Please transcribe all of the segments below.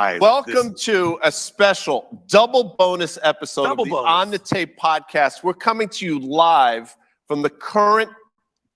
Welcome to a special double bonus episode of the On the Tape podcast. We're coming to you live from the current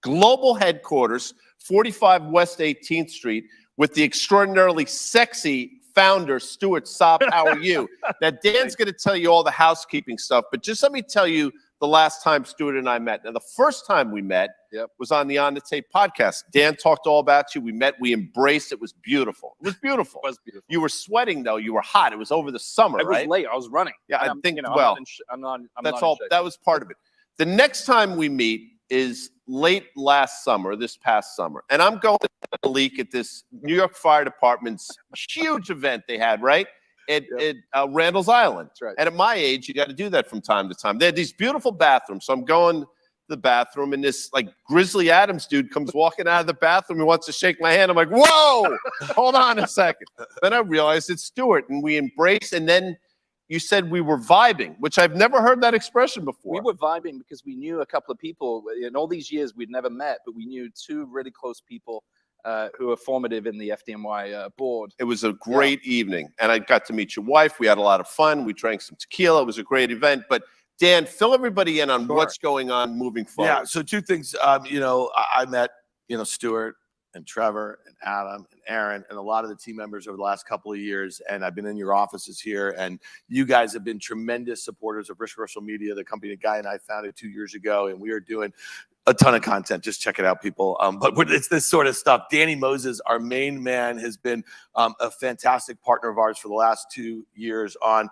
global headquarters, 45 West 18th Street, with the extraordinarily sexy founder, Stuart Sopp. How are you? Now, Dan's going to tell you all the housekeeping stuff, but just let me tell you the last time Stuart and I met. Now, the first time we met was on the On the Tape podcast. Dan talked all about you. We met. We embraced. It was beautiful. It was beautiful. It was beautiful. You were sweating, though. You were hot. It was over the summer, right? It was late. I was running. Yeah, I think, I'm not that's all. That was part of it. The next time we meet is late last summer, this past summer. And I'm going to a leak at this New York Fire Department's huge event they had, right? At Randall's Island. That's right. And at my age, you got to do that from time to time. They had these beautiful bathrooms. So I'm going to the bathroom, and this like Grizzly Adams dude comes walking out of the bathroom. He wants to shake my hand. I'm like, whoa, hold on a second. Then I realized it's Stuart, and we embraced. And then you said we were vibing, which I've never heard that expression before. We were vibing because we knew a couple of people. In all these years, we'd never met, but we knew two really close people who are formative in the FDNY board. It was a great evening, and I got to meet your wife. We had a lot of fun. We drank some tequila. It was a great event. But Dan, fill everybody in on what's going on moving forward. Yeah, so two things. I met, Stuart and Trevor and Adam and Aaron and a lot of the team members over the last couple of years, and I've been in your offices here, and you guys have been tremendous supporters of Rich Commercial Media, the company that Guy and I founded 2 years ago, and we are doing a ton of content. Just check it out, people. But it's this sort of stuff. Danny Moses, our main man, has been a fantastic partner of ours for the last 2 years on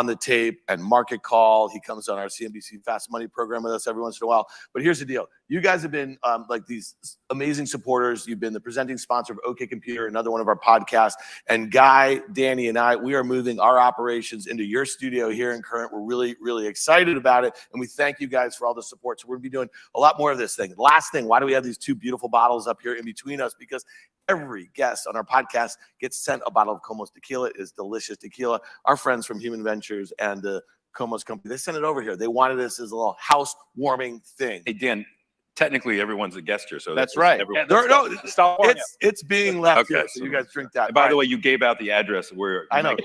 the tape and Market Call. He comes on our CNBC Fast Money program with us every once in a while. But here's the deal. You guys have been like these amazing supporters. You've been the presenting sponsor of OK Computer, another one of our podcasts. And Guy, Danny, and I, we are moving our operations into your studio here in Current. We're really, really excited about it. And we thank you guys for all the support. So we're going to be doing a lot more of this thing. Last thing, why do we have these two beautiful bottles up here in between us? Because every guest on our podcast gets sent a bottle of Comos tequila. It is delicious tequila. Our friends from Human Ventures and the Comos company, they sent it over here. They wanted this as a little housewarming thing. Hey, Dan, technically everyone's a guest here, so that's right. Stop it's being left here, so you guys drink that. And by the way, you gave out the address where I know.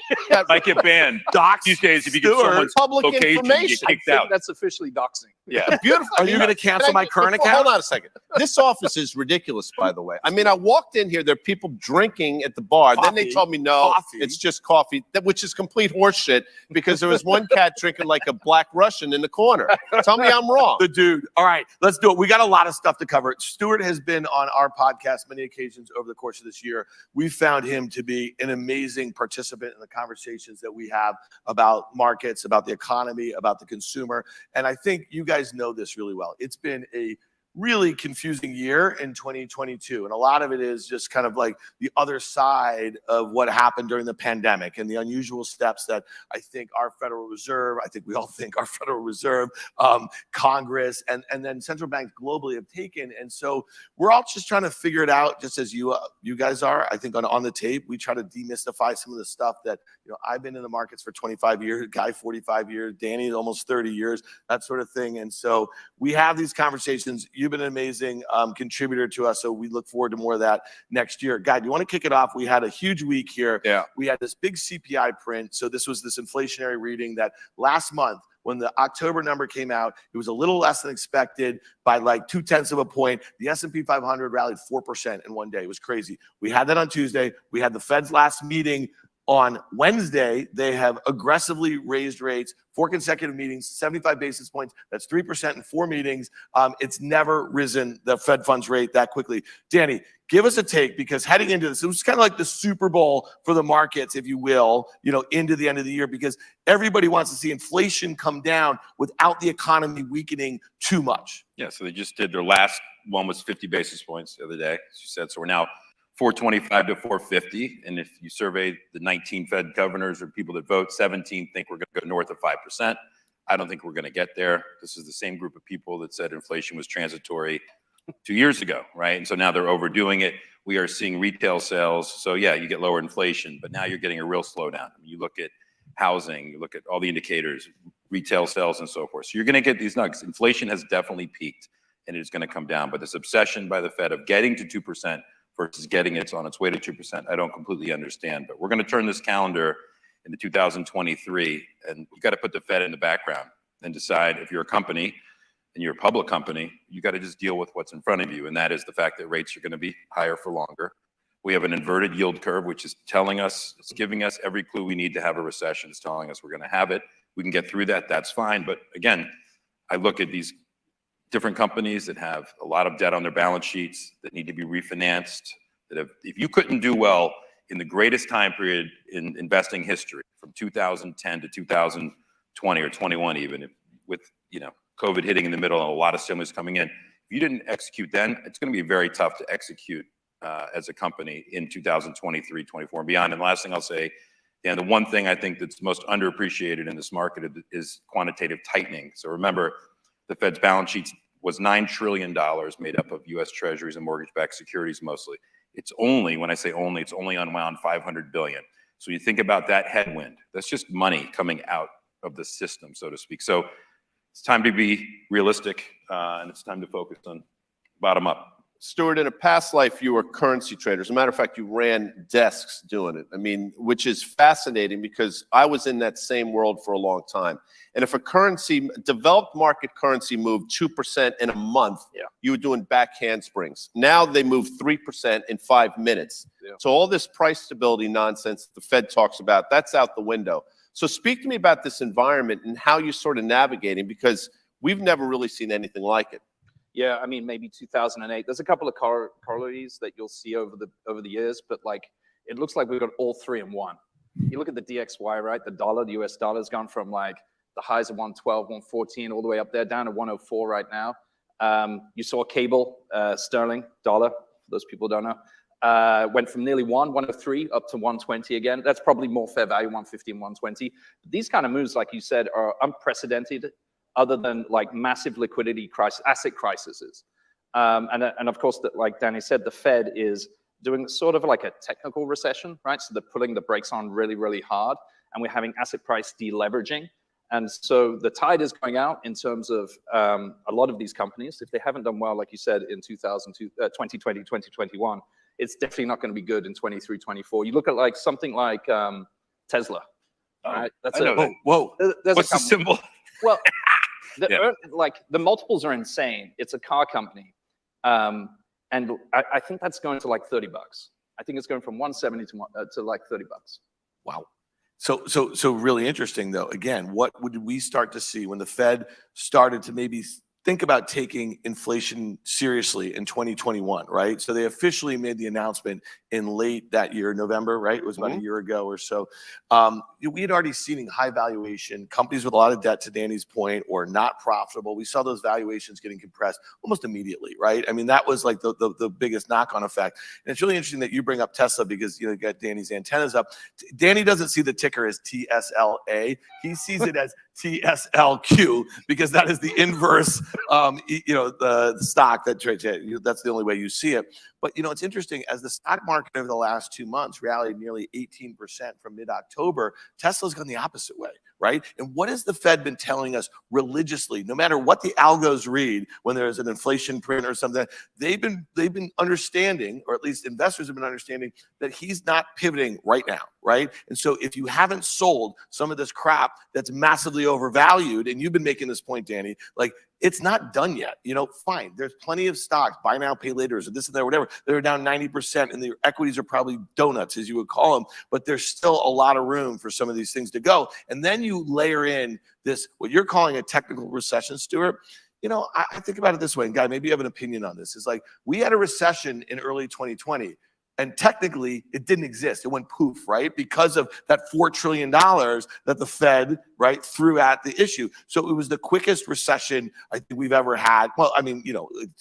Might get banned. These days, if you give someone's public location, you get kicked out. That's officially doxing. Yeah. Beautiful. Are you going to cancel my current account? Hold on a second. This office is ridiculous, by the way. I mean, I walked in here, there are people drinking at the bar. Then they told me, no, it's just coffee, which is complete horseshit because there was one cat drinking like a black Russian in the corner. Tell me I'm wrong. The dude. All right, let's do it. We got a lot of stuff to cover. Stuart has been on our podcast many occasions over the course of this year. We found him to be an amazing participant in the conversations that we have about markets, about the economy, about the consumer. And I think you guys know this really well. It's been a really confusing year in 2022. And a lot of it is just kind of like the other side of what happened during the pandemic and the unusual steps that I think our Federal Reserve, I think we all think our Federal Reserve, Congress, and then central banks globally have taken. And so we're all just trying to figure it out, just as you guys are. I think on the tape, we try to demystify some of the stuff that, I've been in the markets for 25 years, Guy 45 years, Danny almost 30 years, that sort of thing. And so we have these conversations. You've been an amazing contributor to us, so we look forward to more of that next year. Guy, do you want to kick it off? We had a huge week here. Yeah. We had this big CPI print. So this was this inflationary reading that last month, when the October number came out, it was a little less than expected by like 0.2 of a point. The S&P 500 rallied 4% in one day. It was crazy. We had that on Tuesday. We had the Fed's last meeting on Wednesday. They have aggressively raised rates, 4 consecutive meetings, 75 basis points. That's 3% in 4 meetings. It's never risen, the Fed funds rate, that quickly. Danny, give us a take, because heading into this, it was kind of like the Super Bowl for the markets, if you will, into the end of the year, because everybody wants to see inflation come down without the economy weakening too much. Yeah, so they just did their last one was 50 basis points the other day, as you said. So we're now 425 to 450. And if you survey the 19 Fed governors or people that vote, 17 think we're going to go north of 5%. I don't think we're going to get there. This is the same group of people that said inflation was transitory 2 years ago, right? And so now they're overdoing it. We are seeing retail sales. So yeah, you get lower inflation, but now you're getting a real slowdown. I mean, you look at housing, you look at all the indicators, retail sales and so forth. So you're going to get these nuggets. Inflation has definitely peaked and it is going to come down. But this obsession by the Fed of getting to 2% versus getting it on its way to 2%, I don't completely understand. But we're going to turn this calendar into 2023, and you got to put the Fed in the background and decide if you're a company and you're a public company, you got to just deal with what's in front of you. And that is the fact that rates are going to be higher for longer. We have an inverted yield curve, which is telling us, it's giving us every clue we need to have a recession. It's telling us we're going to have it. We can get through that. That's fine. But again, I look at these different companies that have a lot of debt on their balance sheets that need to be refinanced, that have, if you couldn't do well in the greatest time period in investing history from 2010 to 2020 or 21 even, with COVID hitting in the middle and a lot of stimulus coming in, if you didn't execute then, it's going to be very tough to execute as a company in 2023, 24 and beyond. And the last thing I'll say, and the one thing I think that's most underappreciated in this market is quantitative tightening. So remember, the Fed's balance sheet was $9 trillion made up of US Treasuries and mortgage-backed securities mostly. It's only, when I say only, it's only unwound $500 billion. So you think about that headwind, that's just money coming out of the system, so to speak. So it's time to be realistic, and it's time to focus on bottom up. Stuart, in a past life, you were currency traders. As a matter of fact, you ran desks doing it. I mean, which is fascinating because I was in that same world for a long time. And if a developed market currency moved 2% in a month, you were doing back handsprings. Now they move 3% in 5 minutes. So all this price stability nonsense the Fed talks about, that's out the window. So speak to me about this environment and how you're sort of navigating, because we've never really seen anything like it. Yeah, I mean, maybe 2008. There's a couple of corollaries that you'll see over the years, but like it looks like we've got all three in one. You look at the DXY, right? The dollar, the US dollar has gone from like the highs of 112, 114, all the way up there down to 104 right now. You saw cable, sterling, dollar, for those people who don't know, went from nearly 103 up to 120 again. That's probably more fair value, 150 and 120. These kind of moves, like you said, are unprecedented, other than like massive liquidity crisis, asset crises. And of course, like Danny said, the Fed is doing sort of like a technical recession, right? So they're putting the brakes on really, really hard, and we're having asset price deleveraging. And so the tide is going out in terms of a lot of these companies. If they haven't done well, like you said, in 2020, 2021, it's definitely not going to be good in 23, 24. You look at like something like Tesla, right? That's whoa. What's the symbol? Well, like the multiples are insane. It's a car company. And I think that's going to like $30. I think it's going from 170 to like $30. Wow. So really interesting though. Again, what would we start to see when the Fed started to maybe think about taking inflation seriously in 2021, right? So they officially made the announcement in late that year, November, right? It was about a year ago or so. We had already seen high valuation, companies with a lot of debt, to Danny's point, or not profitable. We saw those valuations getting compressed almost immediately, right? I mean, that was like the biggest knock-on effect. And it's really interesting that you bring up Tesla because, you got Danny's antennas up. Danny doesn't see the ticker as TSLA. He sees it as TSLQ because that is the inverse, the stock that trades. That's the only way you see it. But, it's interesting, as the stock market over the last 2 months rallied nearly 18% from mid-October, Tesla's gone the opposite way, right? And what has the Fed been telling us religiously? No matter what the algos read, when there's an inflation print or something, they've been understanding, or at least investors have been understanding, that he's not pivoting right now, right? And so if you haven't sold some of this crap that's massively overvalued, and you've been making this point, Danny, like, it's not done yet. Fine. There's plenty of stocks, buy now, pay laters, or this and that, whatever. They're down 90%, and the equities are probably donuts, as you would call them. But there's still a lot of room for some of these things to go. And then you layer in this, what you're calling a technical recession, Stuart. I think about it this way, and Guy, maybe you have an opinion on this. It's like we had a recession in early 2020. And technically, it didn't exist. It went poof, right? Because of that $4 trillion that the Fed, right, threw at the issue. So it was the quickest recession I think we've ever had. Well, I mean,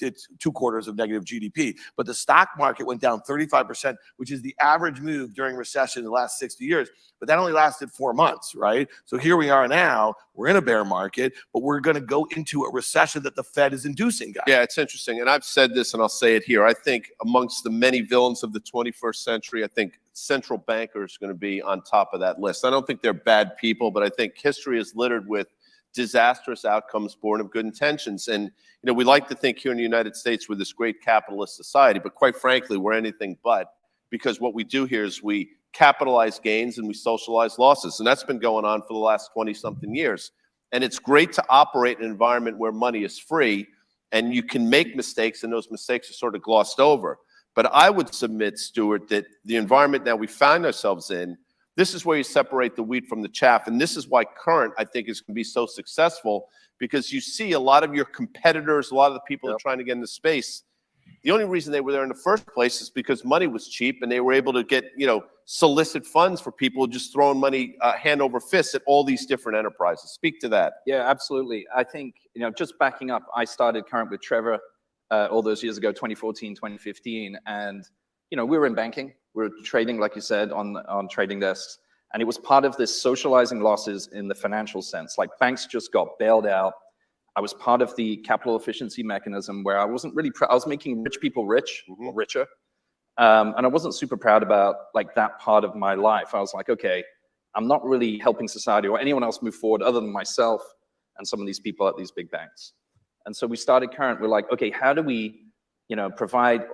it's 2 quarters of negative GDP. But the stock market went down 35%, which is the average move during recession in the last 60 years. But that only lasted 4 months, right? So here we are now. We're in a bear market, but we're going to go into a recession that the Fed is inducing, guys. Yeah, it's interesting. And I've said this, and I'll say it here. I think amongst the many villains of the 21st century, I think central bankers are going to be on top of that list. I don't think they're bad people, but I think history is littered with disastrous outcomes born of good intentions. And, we like to think here in the United States we're this great capitalist society, but quite frankly, we're anything but, because what we do here is we capitalize gains and we socialize losses. And that's been going on for the last 20-something years. And it's great to operate in an environment where money is free and you can make mistakes, and those mistakes are sort of glossed over. But I would submit, Stuart, that the environment that we find ourselves in, this is where you separate the wheat from the chaff. And this is why Current, I think, is going to be so successful, because you see a lot of your competitors, a lot of the people that are trying to get into space, the only reason they were there in the first place is because money was cheap and they were able to get, solicit funds for people just throwing money hand over fist at all these different enterprises. Speak to that. Yeah, absolutely. I think, just backing up, I started Current with Trevor all those years ago, 2014, 2015. And, we were in banking. We were trading, like you said, on trading desks. And it was part of this socializing losses in the financial sense. Like banks just got bailed out. I was part of the capital efficiency mechanism where I wasn't really, I was making rich people rich, or richer. And I wasn't super proud about like that part of my life. I was like, okay, I'm not really helping society or anyone else move forward other than myself and some of these people at these big banks. And so we started Current. We're like, okay, how do we, provide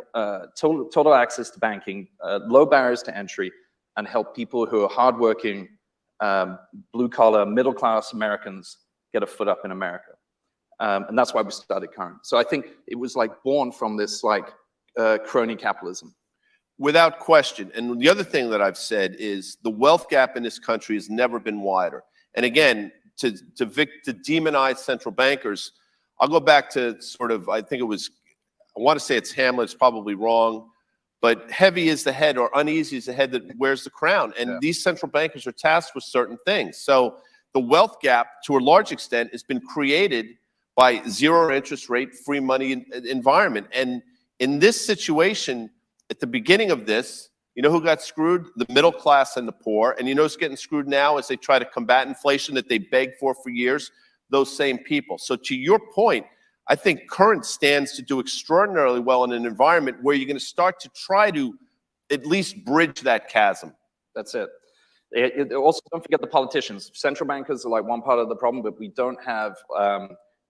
total access to banking, low barriers to entry, and help people who are hardworking, blue-collar, middle-class Americans get a foot up in America. And that's why we started Current. So I think it was like born from this like crony capitalism. Without question. And the other thing that I've said is the wealth gap in this country has never been wider. And again, to demonize central bankers, I'll go back to sort of, I want to say it's Hamlet, it's probably wrong, but heavy is the head, or uneasy is the head that wears the crown. And these central bankers are tasked with certain things. So the wealth gap, to a large extent, has been created by zero interest rate, free money environment. And in this situation, at the beginning of this, you know who got screwed? The middle class and the poor. And you know who's getting screwed now as they try to combat inflation that they begged for years? Those same people. So to your point, I think Current stands to do extraordinarily well in an environment where you're going to start to try to at least bridge that chasm. That's it. Also, don't forget the politicians. Central bankers are like one part of the problem, but we don't have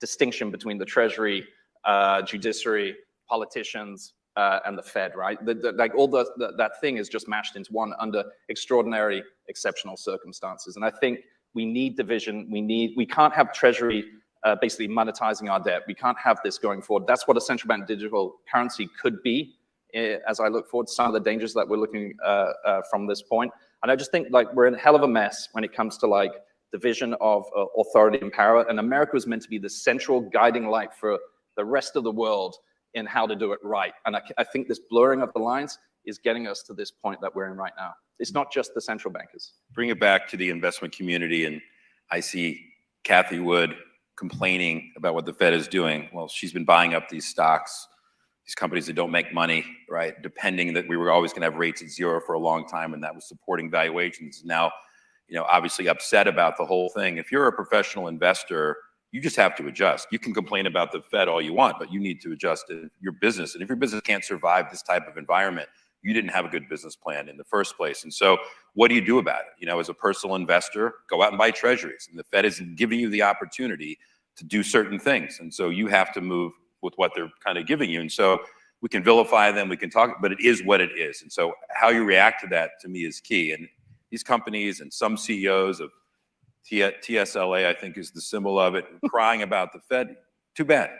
distinction between the Treasury, judiciary, politicians, and the Fed, right? Like all that thing is just mashed into one under extraordinary, exceptional circumstances. And I think we need division. We can't have Treasury basically monetizing our debt. We can't have this going forward. That's what a central bank digital currency could be. As I look forward to some of the dangers that we're looking from this point. And I just think like we're in a hell of a mess when it comes to like division of authority and power. And America was meant to be the central guiding light for the rest of the world in how to do it right. And I think this blurring of the lines is getting us to this point that we're in right now. It's not just the central bankers. Bring it back to the investment community, and I see Kathy Wood complaining about what the Fed is doing. Well, she's been buying up these stocks, these companies that don't make money, right? Depending that we were always going to have rates at zero for a long time, and that was supporting valuations. Now, obviously upset about the whole thing. If you're a professional investor, you just have to adjust. You can complain about the Fed all you want, but you need to adjust your business. And if your business can't survive this type of environment, you didn't have a good business plan in the first place. And so what do you do about it? As a personal investor, go out and buy treasuries. And the Fed is giving you the opportunity to do certain things. And so you have to move with what they're kind of giving you. And so we can vilify them, we can talk, but it is what it is. And so how you react to that, to me, is key. And these companies and some CEOs of TSLA, I think is the symbol of it, crying about the Fed, too bad.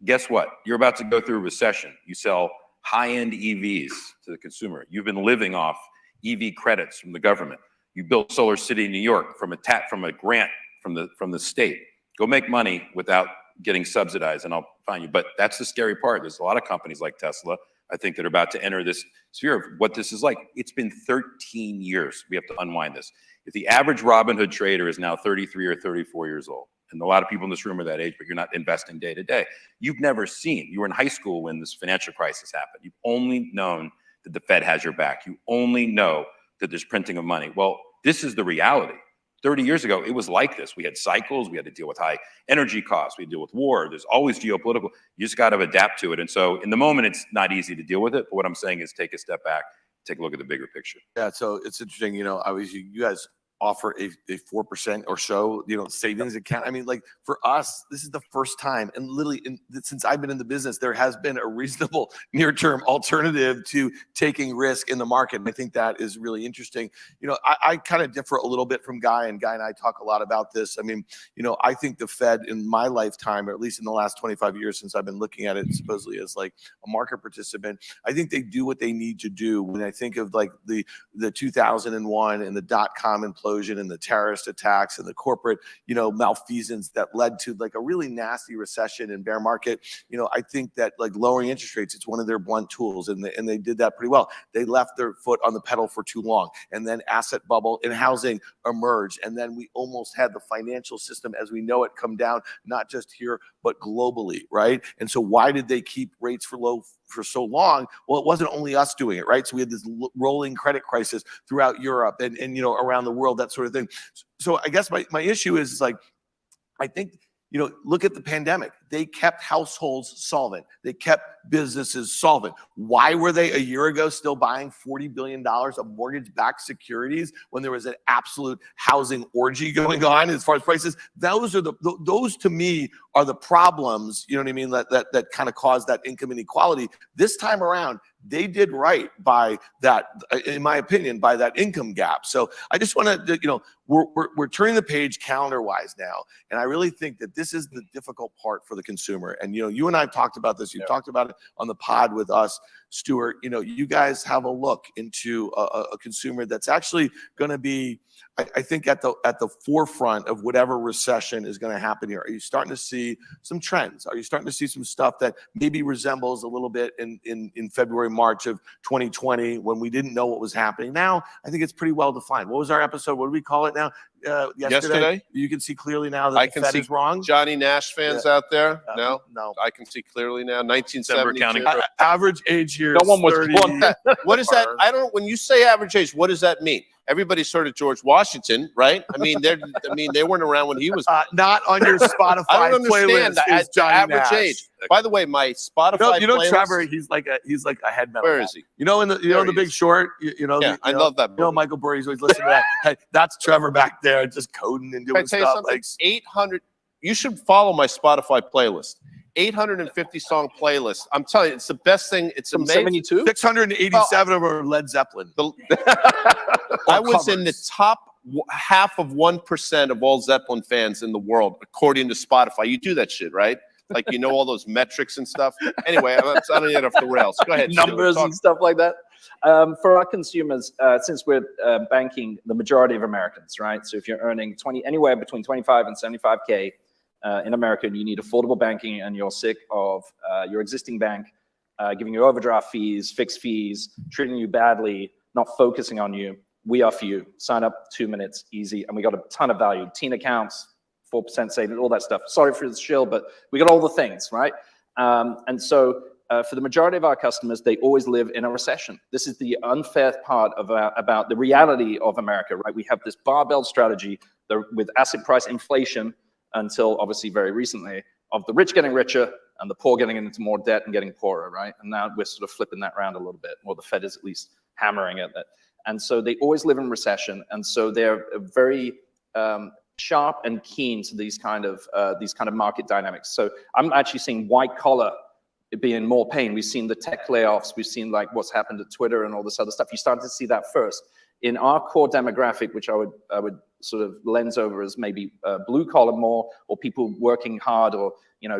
Guess what? You're about to go through a recession. You sell high-end EVs to the consumer. You've been living off EV credits from the government. You built Solar City in New York from a grant from the state. Go make money without getting subsidized, and I'll find you. But that's the scary part. There's a lot of companies like Tesla, I think, that are about to enter this sphere of what this is like. It's been 13 years. We have to unwind this. If the average Robinhood trader is now 33 or 34 years old, and a lot of people in this room are that age, but you're not investing day to day, you've never seen, you were in high school when this financial crisis happened. You've only known that the Fed has your back. You only know that there's printing of money. Well, this is the reality. 30 years ago, it was like this. We had cycles. We had to deal with high energy costs. We had to deal with war. There's always geopolitical. You just got to adapt to it. And so in the moment, it's not easy to deal with it. But what I'm saying is take a step back, take a look at the bigger picture. Yeah, so it's interesting. Obviously, you guys offer a 4% or so, savings account. I mean, like for us, this is the first time, and literally since I've been in the business, there has been a reasonable near-term alternative to taking risk in the market. And I think that is really interesting. I kind of differ a little bit from Guy, and Guy and I talk a lot about this. I mean, I think the Fed in my lifetime, or at least in the last 25 years since I've been looking at it supposedly as like a market participant, I think they do what they need to do. When I think of like the 2001 and the dot-com implosion and the terrorist attacks and the corporate, malfeasance that led to like a really nasty recession and bear market, I think that like lowering interest rates, it's one of their blunt tools, and they did that pretty well. They left their foot on the pedal for too long, and then asset bubble in housing emerged, and then we almost had the financial system as we know it come down, not just here but globally, right? And so why did they keep rates low for so long? Well, it wasn't only us doing it, right? So we had this rolling credit crisis throughout Europe and around the world, that sort of thing. So I guess my issue is like, I think, look at the pandemic. They kept households solvent. They kept businesses solvent. Why were they a year ago still buying $40 billion of mortgage-backed securities when there was an absolute housing orgy going on as far as prices? Those to me are the problems, you know what I mean, that kind of caused that income inequality. This time around, they did right by that, in my opinion, by that income gap. So I just want to, we're turning the page calendar-wise now, and I really think that this is the difficult part for the consumer. And you and I have talked about this. You've talked about it on the pod with us, Stuart. You guys have a look into a consumer that's actually going to be, I think, at the forefront of whatever recession is going to happen here. Are you starting to see some trends? Are you starting to see some stuff that maybe resembles a little bit in February, March of 2020 when we didn't know what was happening? Now, I think it's pretty well defined. What was our episode? What do we call it now? Yesterday? You can see clearly now that the Fed is wrong. Johnny Nash fans out there? No. I can see clearly now. 1972. Average age here. No one was 30. born. What is that? I don't know. When you say average age, what does that mean? Everybody's heard of George Washington, right? I mean, they weren't around when he was. Not on your Spotify I don't understand the average age. By the way, my Spotify. playlist, Trevor, he's like a head metal. Where is he? In the Big Short. I love that movie. Michael Burry's always listening to that. Hey, that's Trevor back there, just coding and doing Can I tell stuff. you something? 800. You should follow my Spotify playlist. 850 song playlist. I'm telling you, it's the best thing. It's From amazing. 72? 687 of them are Led Zeppelin. I was in the top half of 1% of all Zeppelin fans in the world, according to Spotify. You do that shit, right? Like, all those metrics and stuff. Anyway, I don't get off the rails. Go ahead. Numbers and stuff like that. For our consumers, since we're banking the majority of Americans, right? So if you're earning anywhere between 25 and 75K in America, and you need affordable banking, and you're sick of your existing bank giving you overdraft fees, fixed fees, treating you badly, not focusing on you, we are for you. Sign up, 2 minutes, easy, and we got a ton of value. Teen accounts, 4% savings, all that stuff. Sorry for the shill, but we got all the things, right? And so for the majority of our customers, they always live in a recession. This is the unfair part about the reality of America, right? We have this barbell strategy with asset price inflation until obviously very recently of the rich getting richer and the poor getting into more debt and getting poorer, right? And now we're sort of flipping that around a little bit, or the Fed is at least hammering at that. And so they always live in recession. And so they're very sharp and keen to these kind of market dynamics. So I'm actually seeing white collar be in more pain. We've seen the tech layoffs. We've seen like what's happened at Twitter and all this other stuff. You started to see that first. In our core demographic, which I would sort of lens over as maybe blue collar more, or people working hard, or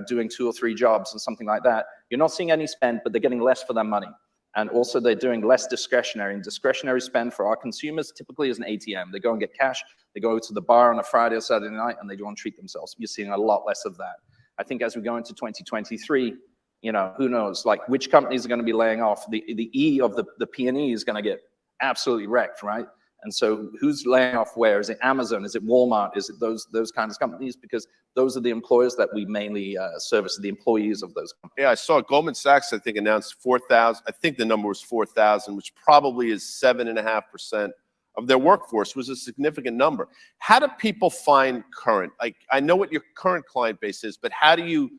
doing 2 or 3 jobs and something like that, you're not seeing any spend, but they're getting less for their money. And also they're doing less discretionary. And discretionary spend for our consumers typically is an ATM. They go and get cash. They go to the bar on a Friday or Saturday night, and they go and treat themselves. You're seeing a lot less of that. I think as we go into 2023, who knows, like which companies are going to be laying off. The E of the P&E is going to get absolutely wrecked, right? And so who's laying off where? Is it Amazon? Is it Walmart? Is it those kinds of companies? Because those are the employers that we mainly service, the employees of those companies. Yeah, I saw Goldman Sachs, I think, announced 4,000. I think the number was 4,000, which probably is 7.5% of their workforce, was a significant number. How do people find current? Like, I know what your current client base is, but how do you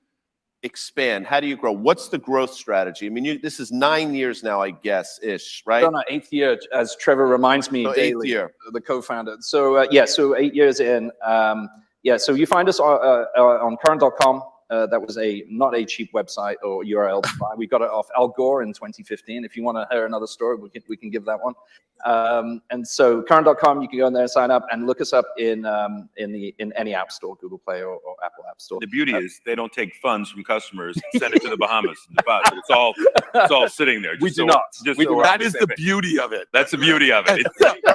expand? How do you grow? What's the growth strategy? I mean, this is 9 years now, I guess, ish, right? On our 8th year, as Trevor reminds me So daily, 8th year. the co-founder. So so 8 years in. So you find us on current.com. That was not a cheap website or URL to buy. We got it off Al Gore in 2015. If you want to hear another story, we can give that one. And so current.com, you can go in there and sign up and look us up in any app store, Google Play or Apple App Store. The beauty is they don't take funds from customers and send it to the Bahamas. It's all sitting there. We do not. That is the beauty of it. That's the beauty of it.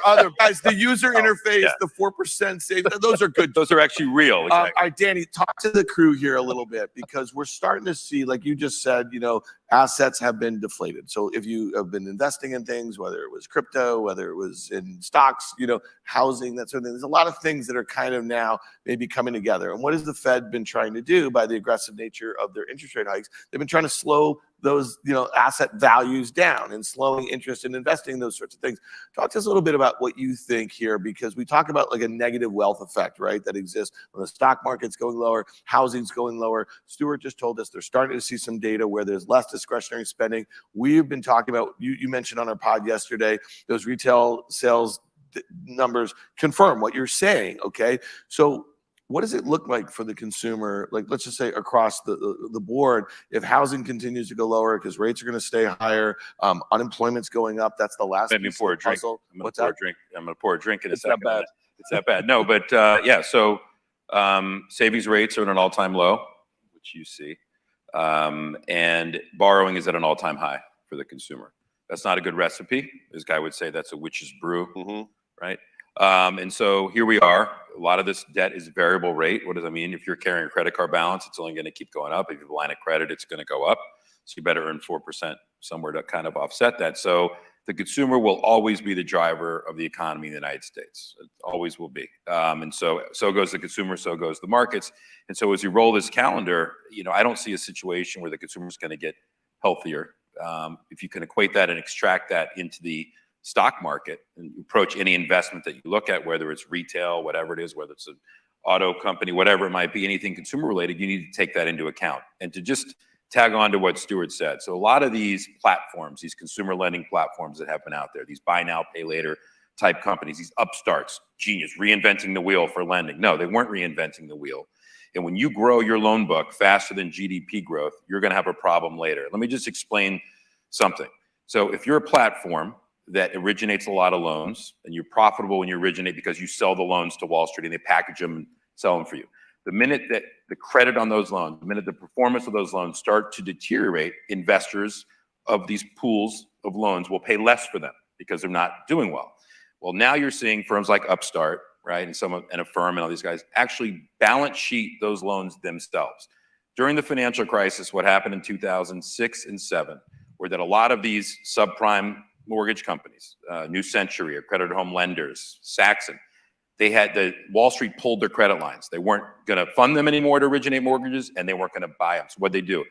Other guys, the user interface, the 4% save, those are good. Those are actually real. Exactly. All right, Danny, talk to the crew here a little bit, because we're starting to see, like you just said, assets have been deflated. So if you have been investing in things, whether it was crypto, whether it was in stocks, housing, that sort of thing, there's a lot of things that are kind of now maybe coming together. And what has the Fed been trying to do by the aggressive nature of their interest rate hikes? They've been trying to slow those, asset values down and slowing interest in investing, those sorts of things. Talk to us a little bit about what you think here, because we talk about like a negative wealth effect, right, that exists when the stock market's going lower, housing's going lower. Stuart just told us they're starting to see some data where there's less discretionary spending. We've been talking about, you mentioned on our pod yesterday, those retail sales numbers confirm what you're saying, okay? So what does it look like for the consumer, like let's just say across the board, if housing continues to go lower because rates are going to stay higher, unemployment's going up, that's the last piece of the puzzle. I'm going to pour a drink in a second. It's that bad. No, but so savings rates are at an all-time low, which you see, and borrowing is at an all-time high for the consumer. That's not a good recipe. This guy would say that's a witch's brew, right? And so here we are. A lot of this debt is variable rate. What does that mean? If you're carrying a credit card balance, it's only going to keep going up. If you have a line of credit, it's going to go up. So you better earn 4% somewhere to kind of offset that. So the consumer will always be the driver of the economy in the United States. It always will be. And so goes the consumer, so goes the markets. And so as you roll this calendar, I don't see a situation where the consumer is going to get healthier. If you can equate that and extract that into the stock market and approach any investment that you look at, whether it's retail, whatever it is, whether it's an auto company, whatever it might be, anything consumer related, you need to take that into account. And to just tag on to what Stuart said. So a lot of these platforms, these consumer lending platforms that have been out there, these buy now, pay later type companies, these upstarts, genius, reinventing the wheel for lending. No, they weren't reinventing the wheel. And when you grow your loan book faster than GDP growth, you're going to have a problem later. Let me just explain something. So if you're a platform that originates a lot of loans and you're profitable when you originate because you sell the loans to Wall Street and they package them and sell them for you. The minute that the credit on those loans, the minute the performance of those loans start to deteriorate, investors of these pools of loans will pay less for them because they're not doing well. Well, now you're seeing firms like Upstart, right, and Affirm and all these guys actually balance sheet those loans themselves. During the financial crisis, what happened in 2006 and 7 were that a lot of these subprime mortgage companies, New Century or Credit Home Lenders, Saxon, they had Wall Street pulled their credit lines. They weren't going to fund them anymore to originate mortgages, and they weren't going to buy them. So what they do?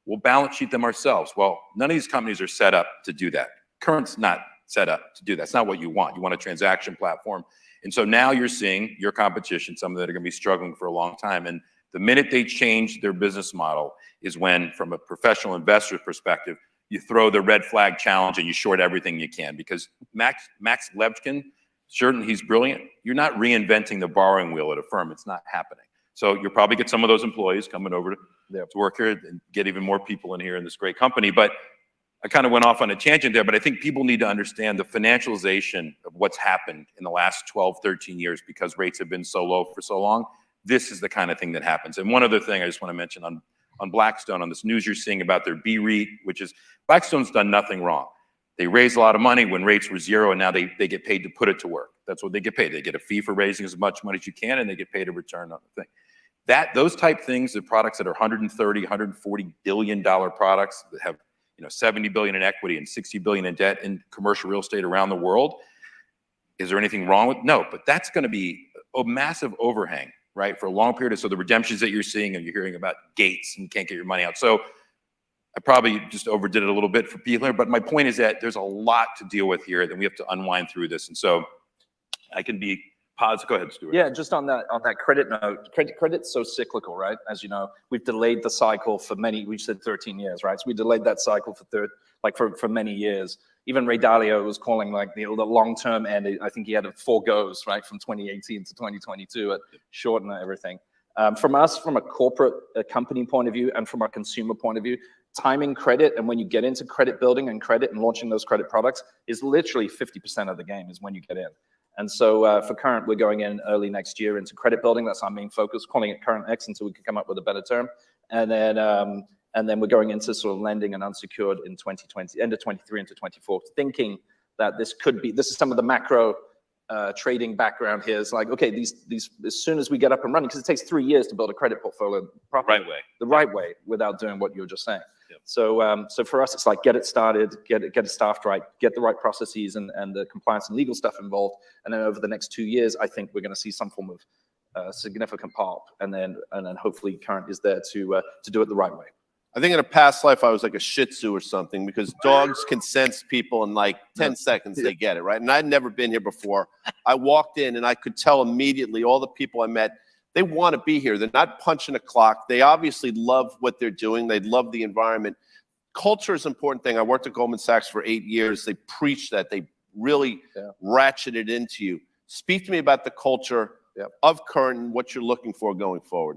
We'll balance sheet them ourselves. Well, none of these companies are set up to do that. Current's not set up to do that. That's not what you want. You want a transaction platform. And so now you're seeing your competition, some that are going to be struggling for a long time. And the minute they change their business model is when, from a professional investor perspective, you throw the red flag challenge and you short everything you can, because Max Levchin, certain he's brilliant. You're not reinventing the borrowing wheel at a firm. It's not happening. So you'll probably get some of those employees coming over to work here and get even more people in here in this great company. But I kind of went off on a tangent there, but I think people need to understand the financialization of what's happened in the last 12, 13 years because rates have been so low for so long. This is the kind of thing that happens. And one other thing I just want to mention on Blackstone, on this news you're seeing about their B-REIT, which is Blackstone's done nothing wrong. They raised a lot of money when rates were zero, and now they get paid to put it to work. That's what they get paid. They get a fee for raising as much money as you can, and they get paid a return on the thing. Those type things, the products that are $130, $140 billion products that have 70 billion in equity and 60 billion in debt in commercial real estate around the world. Is there anything wrong with? No, but that's going to be a massive overhang, right, for a long period. So the redemptions that you're seeing and you're hearing about gates and you can't get your money out. So I probably just overdid it a little bit for people here, but my point is that there's a lot to deal with here that we have to unwind through this. And so I can be Pause. Go ahead, Stuart. Yeah, just on that credit note, credit's so cyclical, right? As you know, we've delayed the cycle for we said 13 years, right? So we delayed that cycle for many years. Even Ray Dalio was calling like the long-term end. I think he had 4 goes, right, from 2018 to 2022 at shorten everything. From us, from a corporate company point of view and from our consumer point of view, timing credit and when you get into credit building and credit and launching those credit products is literally 50% of the game is when you get in. And so for Current, we're going in early next year into credit building. That's our main focus, calling it Current X until we can come up with a better term. And then we're going into sort of lending and unsecured in 2020, end of 23 into 24, thinking that this is some of the macro trading background here. Is like, okay, these as soon as we get up and running, because it takes 3 years to build a credit portfolio properly, the right way, without doing what you were just saying. Yep. So for us, it's like get it started, get it staffed right, get the right processes and the compliance and legal stuff involved, and then over the next 2 years, I think we're going to see some form of significant pop, and then hopefully Current is there to do it the right way. I think in a past life I was like a Shih Tzu or something, because dogs can sense people in like 10 seconds. They get it, right? And I'd never been here before. I walked in and I could tell immediately all the people I met, they want to be here. They're not punching a clock. They obviously love what they're doing. They love the environment. Culture is an important thing. I worked at Goldman Sachs for 8 years. They preach that. They really ratchet it into you. Speak to me about the culture of Current and what you're looking for going forward.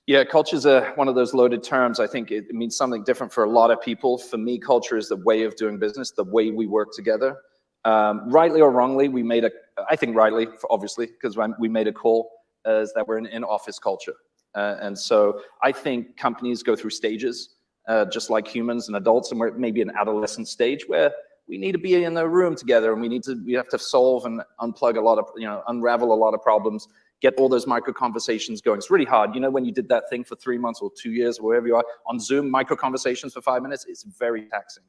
Yeah, culture is one of those loaded terms. I think it means something different for a lot of people. For me, culture is the way of doing business, the way we work together. Rightly or wrongly, I think rightly, obviously, because we made a call as that we're an in-office culture. And so I think companies go through stages, just like humans and adults, and we're maybe an adolescent stage where we need to be in a room together, and we have to solve and unplug unravel a lot of problems, get all those micro conversations going. It's really hard. You know, when you did that thing for 3 months or 2 years, or wherever you are, on Zoom, micro conversations for 5 minutes, it's very taxing.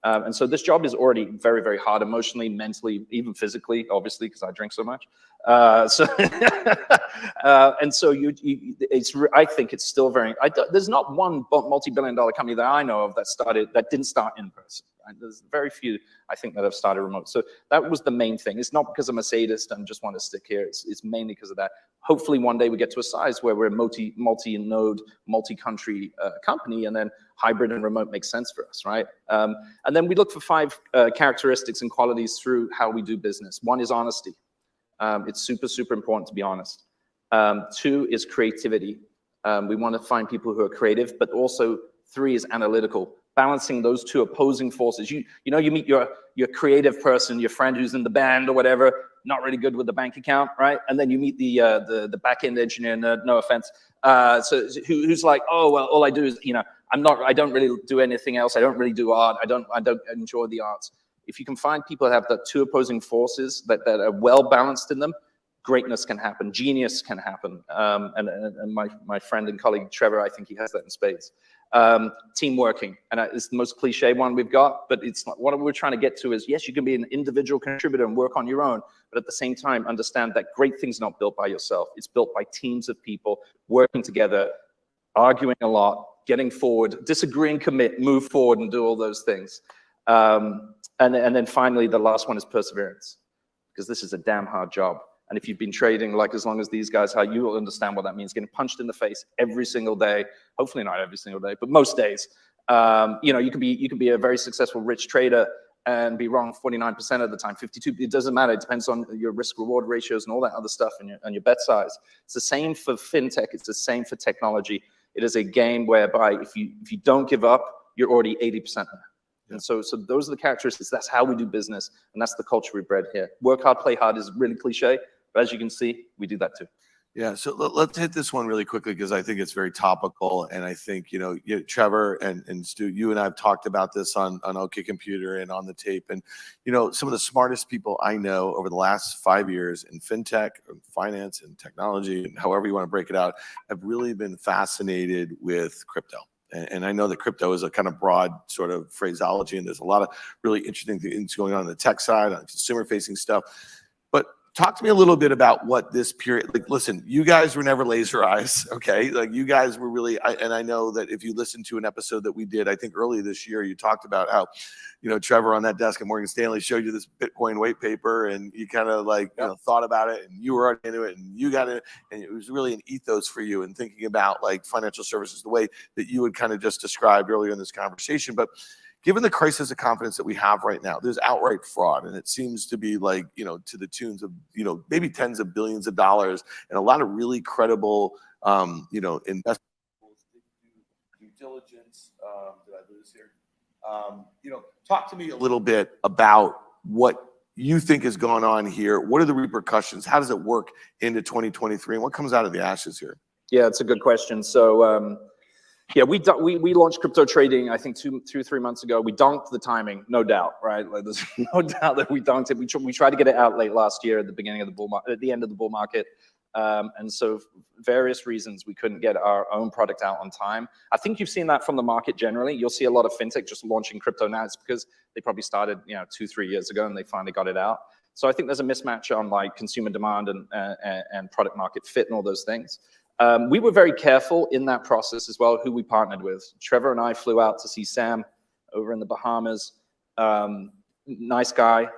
And so this job is already very, very hard emotionally, mentally, even physically, obviously, because I drink so much. And so I think it's still very, there's not one multi-billion-dollar company that I know of that didn't start in person. Right? There's very few, I think, that have started remote. So that was the main thing. It's not because I'm a sadist and just want to stick here. It's mainly because of that. Hopefully one day we get to a size where we're a multi-node, multi-country company, and then hybrid and remote makes sense for us, right? And then we look for 5 characteristics and qualities through how we do business. 1 is honesty. It's super, super important to be honest. 2 is creativity. We want to find people who are creative, but also 3 is analytical. Balancing those 2 opposing forces. You meet your creative person, your friend who's in the band or whatever, not really good with the bank account, right? And then you meet the back-end engineer nerd, no offense, who's like, oh well, all I do is, I don't really do anything else. I don't really do art. I don't enjoy the arts. If you can find people that have the 2 opposing forces that are well balanced in them, greatness can happen, genius can happen. And my friend and colleague Trevor, I think he has that in spades. Team working, and it's the most cliche one we've got, but it's not, what we're trying to get to is, yes, you can be an individual contributor and work on your own, but at the same time understand that great things not built by yourself. It's built by teams of people working together, arguing a lot, getting forward, disagree and commit, move forward and do all those things. And then finally, the last one is perseverance, because this is a damn hard job. And if you've been trading like as long as these guys have, you will understand what that means. Getting punched in the face every single day. Hopefully not every single day, but most days. You can be a very successful rich trader and be wrong 49% of the time, 52. It doesn't matter. It depends on your risk-reward ratios and all that other stuff and your bet size. It's the same for fintech. It's the same for technology. It is a game whereby if you don't give up, you're already 80% there. And so those are the characteristics. That's how we do business, and that's the culture we bred here. Work hard, play hard is really cliche, but as you can see, we do that too. Yeah, so let's hit this one really quickly because I think it's very topical, and I think Trevor and Stu, you and I have talked about this on OK Computer and on the tape, and some of the smartest people I know over the last 5 years in fintech, and finance, and technology, and however you want to break it out, have really been fascinated with crypto. And I know that crypto is a kind of broad sort of phraseology, and there's a lot of really interesting things going on the tech side, on consumer-facing stuff. But talk to me a little bit about what this period, like, listen, you guys were never laser eyes, okay? Like, you guys were really, and I know that if you listen to an episode that we did, I think early this year, you talked about how, Trevor on that desk at Morgan Stanley showed you this Bitcoin white paper, and you kind of like, thought about it, and you were already into it, and you got it, and it was really an ethos for you and thinking about like financial services the way that you had kind of just described earlier in this conversation. But given the crisis of confidence that we have right now, there's outright fraud, and it seems to be like, to the tunes of, maybe tens of billions of dollars, and a lot of really credible, investment due diligence. Did I lose here? Talk to me a little bit about what you think is going on here. What are the repercussions? How does it work into 2023, and what comes out of the ashes here? Yeah, it's a good question. So, yeah, we launched crypto trading, I think 3 months ago. We dunked the timing, no doubt, right? Like, there's no doubt that we dunked it. We tried to get it out late last year at the beginning of the bull market, at the end of the bull market. And so for various reasons, we couldn't get our own product out on time. I think you've seen that from the market generally. You'll see a lot of fintech just launching crypto now. It's because they probably started, 2-3 years ago, and they finally got it out. So I think there's a mismatch on like consumer demand and product market fit and all those things. We were very careful in that process as well, who we partnered with. Trevor and I flew out to see Sam over in the Bahamas. Nice guy.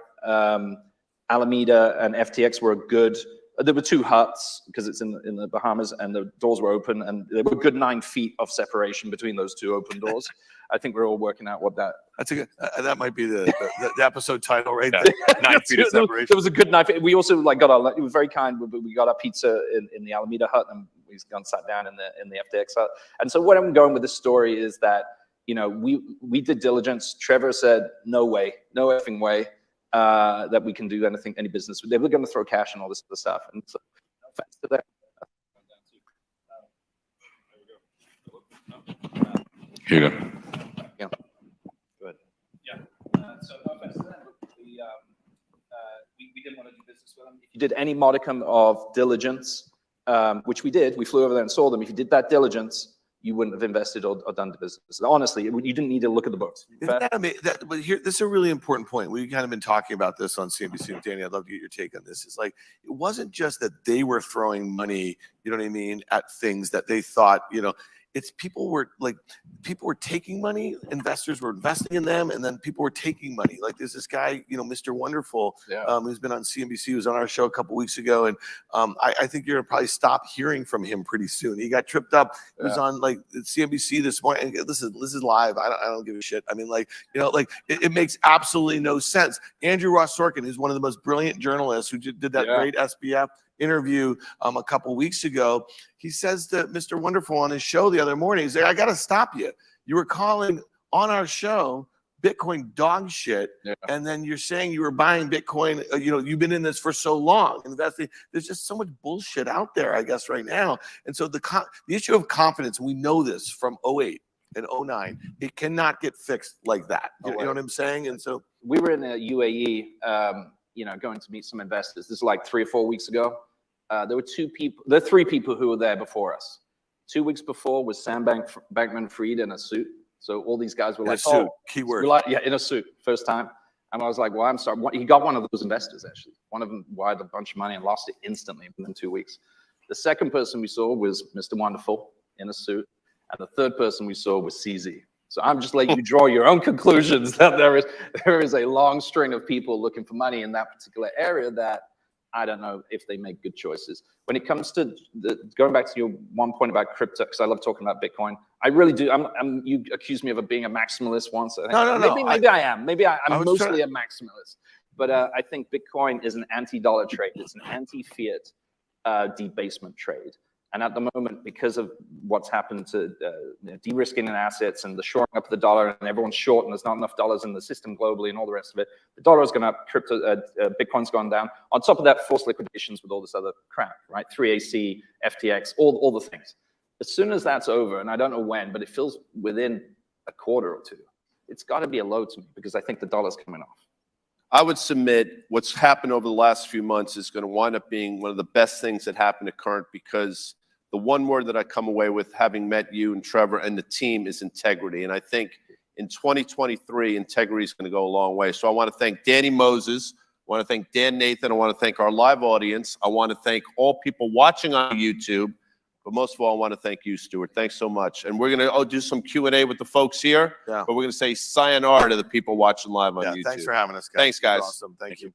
Alameda and FTX were good. There were 2 huts because it's in the Bahamas, and the doors were open, and there were a good 9 feet of separation between those 2 open doors. I think we're all working out what that. That's a good. That might be the episode title right there. 9 feet of separation. There was a good 9 feet. We also like got our. It was very kind. We got our pizza in the Alameda hut, and we gone sat down in the FTX hut. And so what I'm going with this story is that we did diligence. Trevor said no way, no effing way that we can do any business. They were going to throw cash and all this other stuff. And so no offense to that. Here you go. Yeah. Good. Yeah. So no offense to them. We didn't want to do business with them. If you did any modicum of diligence, which we did, we flew over there and saw them. If you did that diligence, you wouldn't have invested or done the business. Honestly, you didn't need to look at the books. But here, this is a really important point. We've kind of been talking about this on CNBC with Danny. I'd love to get your take on this. It's like, it wasn't just that they were throwing money, at things that they thought, it's people were taking money, investors were investing in them, and then people were taking money. Like, there's this guy, Mr. Wonderful, who's been on CNBC, who was on our show a couple weeks ago, and I think you're gonna probably stop hearing from him pretty soon. He got tripped up. He was on like CNBC this morning. This is live. I don't give a shit. I mean, it makes absolutely no sense. Andrew Ross Sorkin, who's one of the most brilliant journalists, who did that great SBF interview a couple weeks ago, he says to Mr. Wonderful on his show the other morning, he's like, I got to stop you. You were calling on our show Bitcoin dog shit, and then you're saying you were buying Bitcoin. You've been in this for so long, investing. There's just so much bullshit out there, I guess, right now. And so the issue of confidence, we know this from 2008 and 2009, it cannot get fixed like that. You know what I'm saying? And so we were in the UAE, going to meet some investors. This is like 3 or 4 weeks ago. There were 3 people who were there before us. 2 weeks before was Sam Bankman-Fried in a suit. So all these guys were keyword. In a suit, first time. And I was like, well, I'm sorry. He got one of those investors, actually. One of them wired a bunch of money and lost it instantly within 2 weeks. The second person we saw was Mr. Wonderful in a suit. And the third person we saw was CZ. So I'm just letting you draw your own conclusions that there is a long string of people looking for money in that particular area that I don't know if they make good choices. When it comes to going back to your one point about crypto, because I love talking about Bitcoin, I really do. You accused me of being a maximalist once. I think. No. Maybe I am. Maybe I'm mostly a maximalist. But I think Bitcoin is an anti-dollar trade. It's an anti-fiat debasement trade. And at the moment, because of what's happened to de-risking in assets and the shoring up of the dollar, and everyone's short, and there's not enough dollars in the system globally, and all the rest of it, the dollar is going up. Bitcoin's gone down. On top of that, forced liquidations with all this other crap, right? 3AC, FTX, all the things. As soon as that's over, and I don't know when, but it feels within a quarter or two, it's got to be a low to me because I think the dollar's coming off. I would submit what's happened over the last few months is going to wind up being one of the best things that happened to Current, because the one word that I come away with, having met you and Trevor and the team, is integrity. And I think in 2023, integrity is going to go a long way. So I want to thank Danny Moses want to thank Dan, Nathan. I want to thank our live audience. I want to thank all people watching on YouTube. But most of all, I want to thank you, Stuart. Thanks so much. And we're going to do some Q&A with the folks here. Yeah. But we're going to say sayonara to the people watching live on YouTube. Thanks for having us, guys. Thanks, guys. Awesome. Thank you.